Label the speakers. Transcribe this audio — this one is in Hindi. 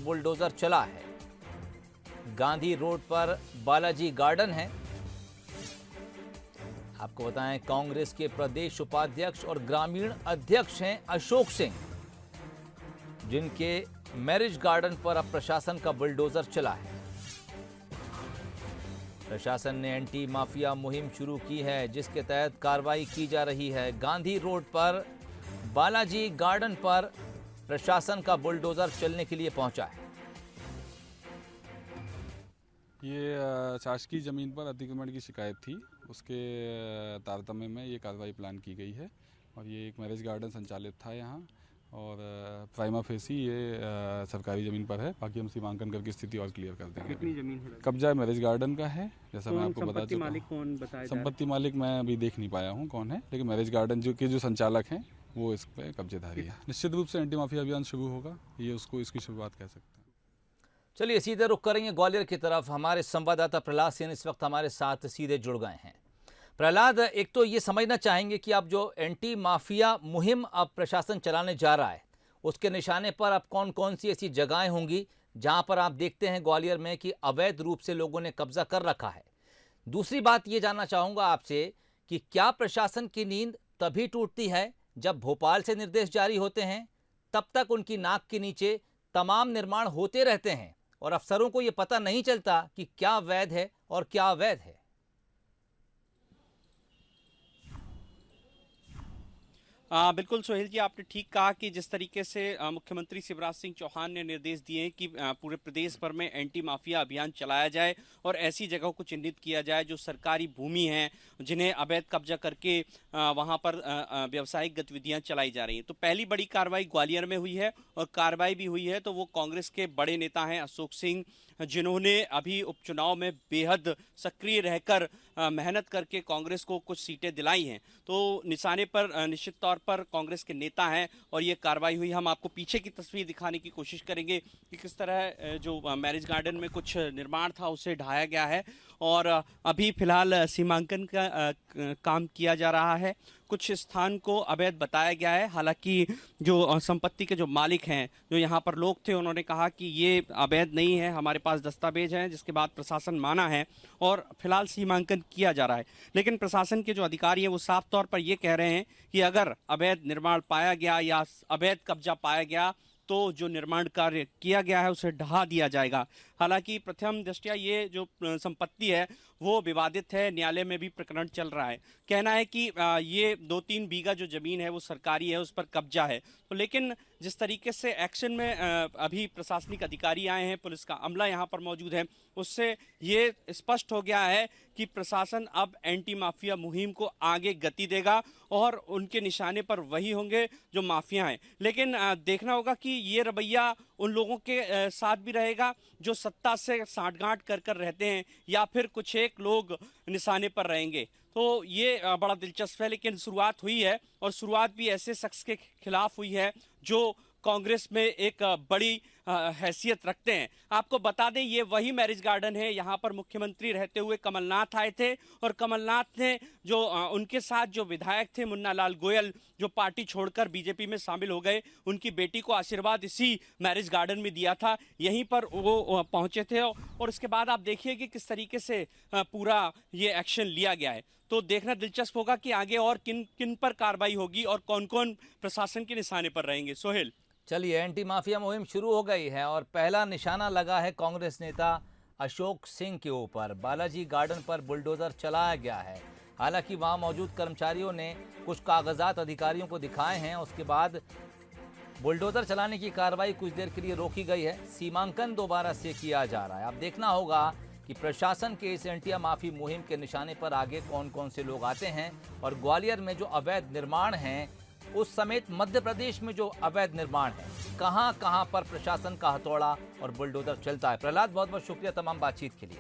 Speaker 1: बुलडोजर चला है। गांधी रोड पर बालाजी गार्डन है। आपको बताएं, कांग्रेस के प्रदेश उपाध्यक्ष और ग्रामीण अध्यक्ष हैं अशोक सिंह, जिनके मैरिज गार्डन पर अब प्रशासन का बुलडोजर चला है। प्रशासन ने एंटी माफिया मुहिम शुरू की है, जिसके तहत कार्रवाई की जा रही है। गांधी रोड पर बालाजी गार्डन पर प्रशासन का बुलडोजर चलने के लिए पहुंचा है।
Speaker 2: ये शासकीय जमीन पर अतिक्रमण की शिकायत थी, उसके तारतम्य में ये कार्रवाई प्लान की गई है। और ये एक मैरिज गार्डन संचालित था यहाँ, और प्राइमा फेसी ये सरकारी ज़मीन पर है। बाकी हम सीमांकन करके स्थिति और क्लियर कर देंगे।
Speaker 3: कितनी ज़मीन है?
Speaker 2: कब्जा मैरिज गार्डन का है, जैसा मैं आपको बता चुका
Speaker 3: मालिक कौन बताया?
Speaker 2: संपत्ति मालिक मैं अभी देख नहीं पाया हूँ कौन है, लेकिन मैरिज गार्डन जो संचालक हैं वो इस पर कब्जेदारी है। निश्चित रूप से एंटी माफिया अभियान शुरू होगा, ये उसको इसकी शुरुआत कह सकते हैं।
Speaker 1: चलिए सीधे रुख करेंगे ग्वालियर की तरफ। हमारे संवाददाता प्रहलाद सिंह इस वक्त हमारे साथ सीधे जुड़ गए हैं। प्रहलाद, एक तो ये समझना चाहेंगे कि अब जो एंटी माफिया मुहिम अब प्रशासन चलाने जा रहा है, उसके निशाने पर अब कौन कौन सी ऐसी जगहें होंगी जहां पर आप देखते हैं ग्वालियर में कि अवैध रूप से लोगों ने कब्जा कर रखा है? दूसरी बात ये जानना चाहूँगा आपसे कि क्या प्रशासन की नींद तभी टूटती है जब भोपाल से निर्देश जारी होते हैं? तब तक उनकी नाक के नीचे तमाम निर्माण होते रहते हैं और अफसरों को ये पता नहीं चलता कि क्या वैध है और क्या अवैध है।
Speaker 3: बिल्कुल सोहेल जी, आपने ठीक कहा कि जिस तरीके से मुख्यमंत्री शिवराज सिंह चौहान ने निर्देश दिए हैं कि पूरे प्रदेश भर में एंटी माफिया अभियान चलाया जाए और ऐसी जगहों को चिन्हित किया जाए जो सरकारी भूमि हैं, जिन्हें अवैध कब्जा करके वहां पर व्यावसायिक गतिविधियां चलाई जा रही हैं। तो पहली बड़ी कार्रवाई ग्वालियर में हुई है, और कार्रवाई भी हुई है तो वो कांग्रेस के बड़े नेता हैं अशोक सिंह, जिन्होंने अभी उपचुनाव में बेहद सक्रिय रहकर मेहनत करके कांग्रेस को कुछ सीटें दिलाई हैं। तो निशाने पर निश्चित तौर पर कांग्रेस के नेता हैं और ये कार्रवाई हुई। हम आपको पीछे की तस्वीर दिखाने की कोशिश करेंगे कि किस तरह जो मैरिज गार्डन में कुछ निर्माण था उसे ढाया गया है, और अभी फिलहाल सीमांकन का काम किया जा रहा है। कुछ स्थान को अवैध बताया गया है, हालांकि जो संपत्ति के जो मालिक हैं, जो यहाँ पर लोग थे, उन्होंने कहा कि ये अवैध नहीं है, हमारे पास दस्तावेज हैं, जिसके बाद प्रशासन माना है और फिलहाल सीमांकन किया जा रहा है। लेकिन प्रशासन के जो अधिकारी हैं वो साफ तौर पर ये कह रहे हैं कि अगर अवैध निर्माण पाया गया या अवैध कब्जा पाया गया तो जो निर्माण कार्य किया गया है उसे ढहा दिया जाएगा। हालांकि प्रथम दृष्टया ये जो संपत्ति है वो विवादित है, न्यायालय में भी प्रकरण चल रहा है। कहना है कि ये 2-3 बीघा जो जमीन है वो सरकारी है, उस पर कब्जा है। तो लेकिन जिस तरीके से एक्शन में अभी प्रशासनिक अधिकारी आए हैं, पुलिस का अमला यहाँ पर मौजूद है, उससे ये स्पष्ट हो गया है कि प्रशासन अब एंटी माफिया मुहिम को आगे गति देगा और उनके निशाने पर वही होंगे जो माफिया हैं। लेकिन देखना होगा कि ये रवैया उन लोगों के साथ भी रहेगा जो सत्ता से साठगांठ कर कर रहते हैं, या फिर कुछ एक लोग निशाने पर रहेंगे। तो ये बड़ा दिलचस्प है। लेकिन शुरुआत हुई है, और शुरुआत भी ऐसे शख्स के खिलाफ हुई है जो कांग्रेस में एक बड़ी हैसियत रखते हैं। आपको बता दें, ये वही मैरिज गार्डन है, यहाँ पर मुख्यमंत्री रहते हुए कमलनाथ आए थे, और कमलनाथ ने जो उनके साथ जो विधायक थे मुन्ना लाल गोयल, जो पार्टी छोड़कर बीजेपी में शामिल हो गए, उनकी बेटी को आशीर्वाद इसी मैरिज गार्डन में दिया था। यहीं पर वो पहुंचे थे, और इसके बाद आप देखिए कि किस तरीके से पूरा ये एक्शन लिया गया है। तो देखना दिलचस्प होगा कि आगे और किन किन पर कार्रवाई होगी और कौन कौन प्रशासन के निशाने पर रहेंगे। सोहेल,
Speaker 1: चलिए, एंटी माफिया मुहिम शुरू हो गई है और पहला निशाना लगा है कांग्रेस नेता अशोक सिंह के ऊपर। बालाजी गार्डन पर बुलडोजर चलाया गया है। हालांकि वहां मौजूद कर्मचारियों ने कुछ कागजात अधिकारियों को दिखाए हैं, उसके बाद बुलडोजर चलाने की कार्रवाई कुछ देर के लिए रोकी गई है। सीमांकन दोबारा से किया जा रहा है। अब देखना होगा कि प्रशासन के इस एंटी माफी मुहिम के निशाने पर आगे कौन कौन से लोग आते हैं, और ग्वालियर में जो अवैध निर्माण हैं उस समेत मध्य प्रदेश में जो अवैध निर्माण है, कहां कहां पर प्रशासन का हथौड़ा और बुलडोजर चलता है। प्रहलाद, बहुत बहुत शुक्रिया तमाम बातचीत के लिए।